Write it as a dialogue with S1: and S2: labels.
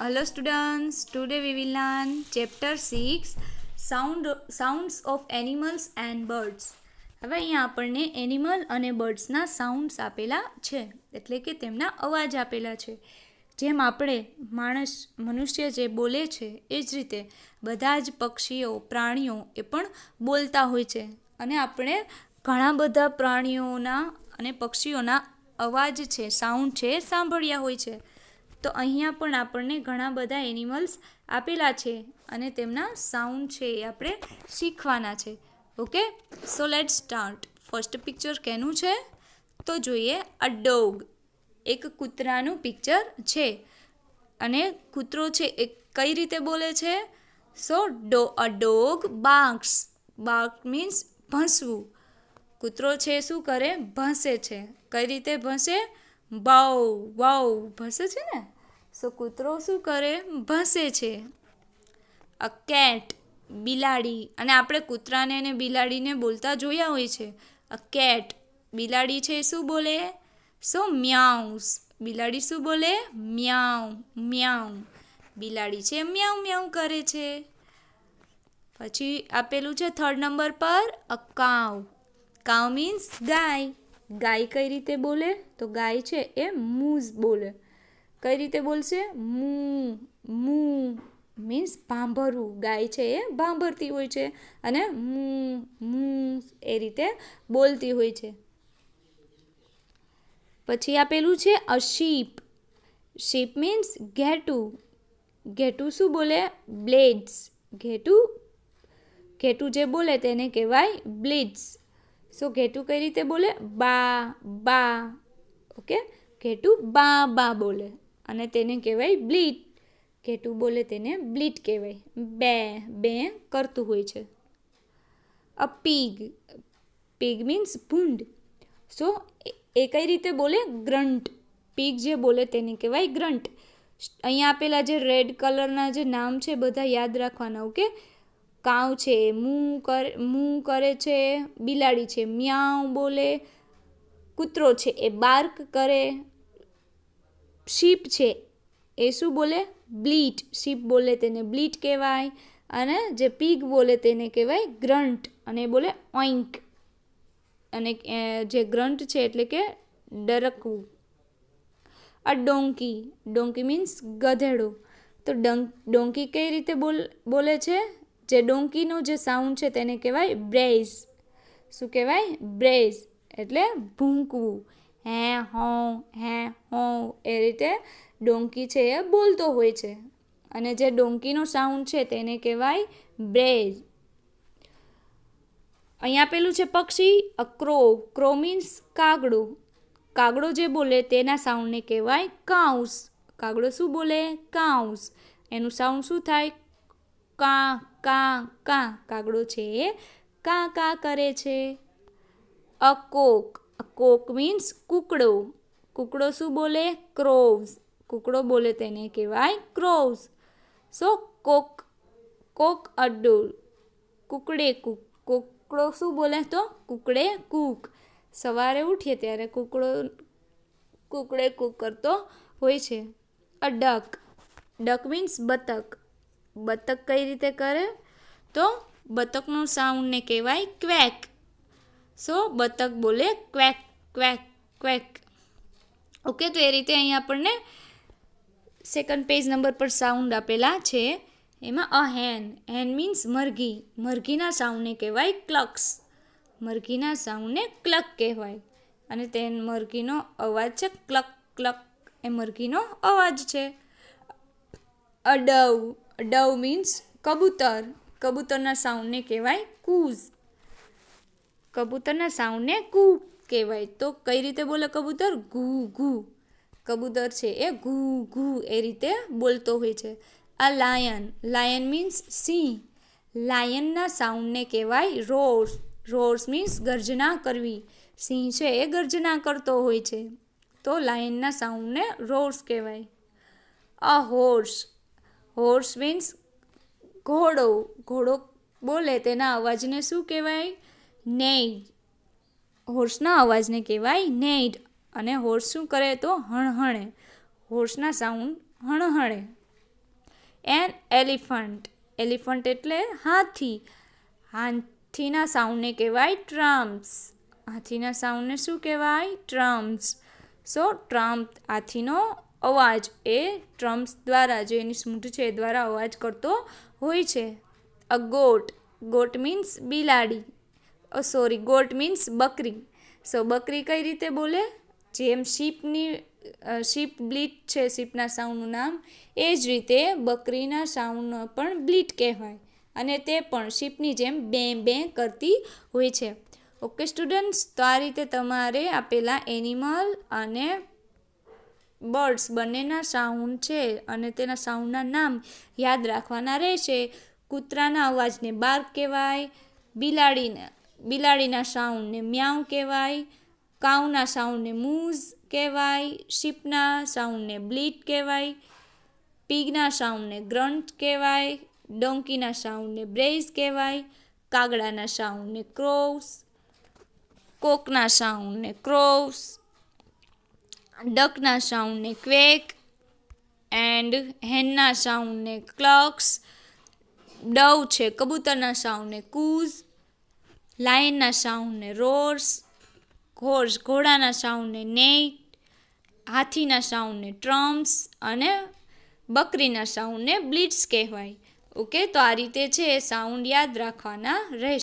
S1: Hello students, today we will learn chapter 6 sounds of animals and birds. હવે અહીંયા આપણને animal અને બર્ડ્સના sounds આપેલા છે, એટલે કે તેમના અવાજ આપેલા છે. જેમ આપણે મનુષ્ય જે બોલે છે એ જ રીતે બધા જ પક્ષીઓ પ્રાણીઓ એ પણ બોલતા હોય છે અને આપણે ઘણા બધા પ્રાણીઓના અને પક્ષીઓના અવાજ છે સાઉન્ડ છે સાંભળ્યા હોય છે. તો અહીંયા પણ આપણને ઘણા બધા એનિમલ્સ આપેલા છે અને તેમના સાઉન્ડ છે એ આપણે શીખવાના છે. Okay, so let start. First picture કેનું છે તો જોઈએ, અ ડોગ. એક કૂતરાનું પિક્ચર છે અને કૂતરો છે એ કઈ રીતે બોલે છે? So a dog barks. Bark means ભસવું. કૂતરો છે શું કરે? ભસે છે. કઈ રીતે ભસે? વાવ વાવ ભસે છે ને. સો કૂતરો શું કરે? ભસે છે. અ કેટ, બિલાડી. અને આપણે કૂતરાને અને બિલાડીને બોલતા જોયા હોય છે. અ કેટ, બિલાડી છે શું બોલે? સો મ્યાઉસ. બિલાડી શું બોલે? મ્યાઉ મ્યાઉ. બિલાડી છે મ્યાઉ મ્યાઉ કરે છે. પછી આપેલું છે થર્ડ નંબર પર, અ કાઉ. કાઉ મીન્સ ગાય. ગાય કઈ રીતે બોલે? તો ગાય છે એ મૂઝ બોલે. કઈ રીતે બોલશે? મૂ મૂ મીન્સ ભાંભરવું. ગાય છે એ ભાંભરતી હોય છે અને મૂ મૂ એ રીતે બોલતી હોય છે. પછી આપેલું છે અ શીપ. શીપ મીન્સ ઘેટું. ઘેટું શું બોલે? બ્લેડ્સ. ઘેટું જે બોલે તેને કહેવાય બ્લીડ્સ. સો ઘેટું કઈ રીતે બોલે? બા બા. ઓકે, ઘેટું બા બા બોલે અને તેને કહેવાય બ્લીડ. ઘેટું બોલે તેને બ્લીડ કહેવાય. બે બે કરતું હોય છે. A pig. પીગ મીન્સ ભૂંડ. સો એ કઈ રીતે બોલે? ગ્રન્ટ. પીગ જે બોલે તેને કહેવાય ગ્રન્ટ. અહીંયા આપેલા જે રેડ કલરના જે નામ છે બધા યાદ રાખવાના. ઓકે, કાઉ છે મૂ કરે છે, બિલાડી છે મ્યાઉ બોલે, કૂતરો છે એ બાર્ક કરે, શીપ છે એ શું બોલે? બ્લીટ. શીપ બોલે તેને બ્લીટ કહેવાય અને જે પીગ બોલે તેને કહેવાય ગ્રન્ટ અને એ બોલે ઓઇન્ક. અને જે ગ્રન્ટ છે એટલે કે ડરકવું. A donkey. ડોંકી મીન્સ ગધેડો. તો ડોંકી કઈ રીતે બોલે છે? જે ડોંકીનો જે સાઉન્ડ છે તેને કહેવાય બ્રેઝ. શું કહેવાય? બ્રેઝ એટલે ભૂંકવું. હે હો એ રીતે ડોંકી છે એ બોલતો હોય છે અને જે ડોંકીનો સાઉન્ડ છે તેને કહેવાય બ્રેઝ. અહીંયા આપેલું છે પક્ષી, અ ક્રો. ક્રો મીન્સ કાગડો. કાગડો જે બોલે તેના સાઉન્ડને કહેવાય કાઉસ. કાગડો શું બોલે? કાઉસ. એનું સાઉન્ડ શું થાય? કા કા કા. કાગડો છે એ કા કા કરે છે. અ કોક. કોક મીન્સ કૂકડો. કૂકડો શું બોલે? ક્રોવ્સ. કૂકડો બોલે તેને કહેવાય ક્રોવ્સ. સો કોક અ ડોલ. કૂકડે કૂક. કૂકડો શું બોલે? તો કૂકડે કૂક. સવારે ઉઠીએ ત્યારે કૂકડે કૂક કરતો હોય છે. અ ડક. ડક મીન્સ બતક. બતક કઈ રીતે કરે? તો બતકનો સાઉન્ડને કહેવાય ક્વેક. સો બતક બોલે ક્વેક ક્વેક ક્વેક. ઓકે, તો એ રીતે અહીંયા આપણને સેકન્ડ પેજ નંબર પર સાઉન્ડ આપેલા છે. એમાં અ હેન. હેન મીન્સ મરઘી. મરઘીના સાઉન્ડને કહેવાય ક્લક્સ. મરઘીના સાઉન્ડને ક્લક કહેવાય અને તે મરઘીનો અવાજ છે ક્લક ક્લક. એ મરઘીનો અવાજ છે. અ ડવ. ડવ મીન્સ કબૂતર. કબૂતરના સાઉન્ડને કહેવાય કૂઝ. કબૂતરના સાઉન્ડને કૂ કહેવાય. તો કઈ રીતે બોલે કબૂતર? ઘૂ ઘૂ. કબૂતર છે એ ઘૂ ઘૂ એ રીતે બોલતો હોય છે. A lion. લાયન મીન્સ સિંહ. લાયનના સાઉન્ડને કહેવાય રોર્સ. રોર્સ મીન્સ ગર્જના કરવી. સિંહ છે એ ગર્જના કરતો હોય છે તો લાયનના સાઉન્ડને રોર્સ કહેવાય. અ હોર્સ. હોર્સ મીન્સ ઘોડો. ઘોડો બોલે તેના અવાજને શું કહેવાય? નેઇડ. હોર્સના અવાજને કહેવાય નેઇડ અને હોર્સ શું કરે? તો હણહણે. હોર્સના સાઉન્ડ હણહણે. An elephant. એલિફન્ટ એટલે હાથી. હાથીના સાઉન્ડને કહેવાય ટ્રમ્પ્સ. હાથીના સાઉન્ડને શું કહેવાય? ટ્રમ્પ્સ. સો ટ્રમ્પ, હાથીનો અવાજ એ ટ્રમ્પ્સ દ્વારા, જે એની સૂંઢ છે એ દ્વારા અવાજ કરતો હોય છે. અ ગોટ. ગોટ મીન્સ બિલાડી. ગોટ મીન્સ બકરી. સો બકરી કઈ રીતે બોલે? જેમ શીપ બ્લીટ છે, શીપના સાઉન્ડનું નામ, એ જ રીતે બકરીના સાઉન્ડનો પણ બ્લીટ કહેવાય. અને તે પણ શીપની જેમ બે બે કરતી હોય છે. ઓકે સ્ટુડન્ટ્સ, તો આ રીતે તમારે આપેલા એનિમલ અને બર્ડ્સ બંનેના સાઉન્ડ છે અને તેના સાઉન્ડના નામ યાદ રાખવાના રહેશે. કૂતરાના અવાજને બાર્ક કહેવાય, બિલાડીના સાઉન્ડને મ્યાઉ કહેવાય, કાઉના સાઉન્ડને મૂઝ કહેવાય, શીપના સાઉન્ડને બ્લીટ કહેવાય, પીગના સાઉન્ડને ગ્રન્ટ કહેવાય, ડોંકીના સાઉન્ડને બ્રેઇઝ કહેવાય, કાગડાના સાઉન્ડને ક્રોવ્સ, કોકના સાઉન્ડને ક્રોવ્સ, ડકના સાઉન્ડને ક્વેક, એન્ડ હેનના સાઉન્ડને ક્લક્સ, ડવ છે કબૂતરના સાઉન્ડને કૂઝ, લાયનના સાઉન્ડને રોર્સ, ઘોડાના સાઉન્ડને નેઇટ, હાથીના સાઉન્ડને ટ્રમ્પ્સ અને બકરીના સાઉન્ડને બ્લીટ્સ કહેવાય. ઓકે, તો આ રીતે છે સાઉન્ડ યાદ રાખવાના રહેશે.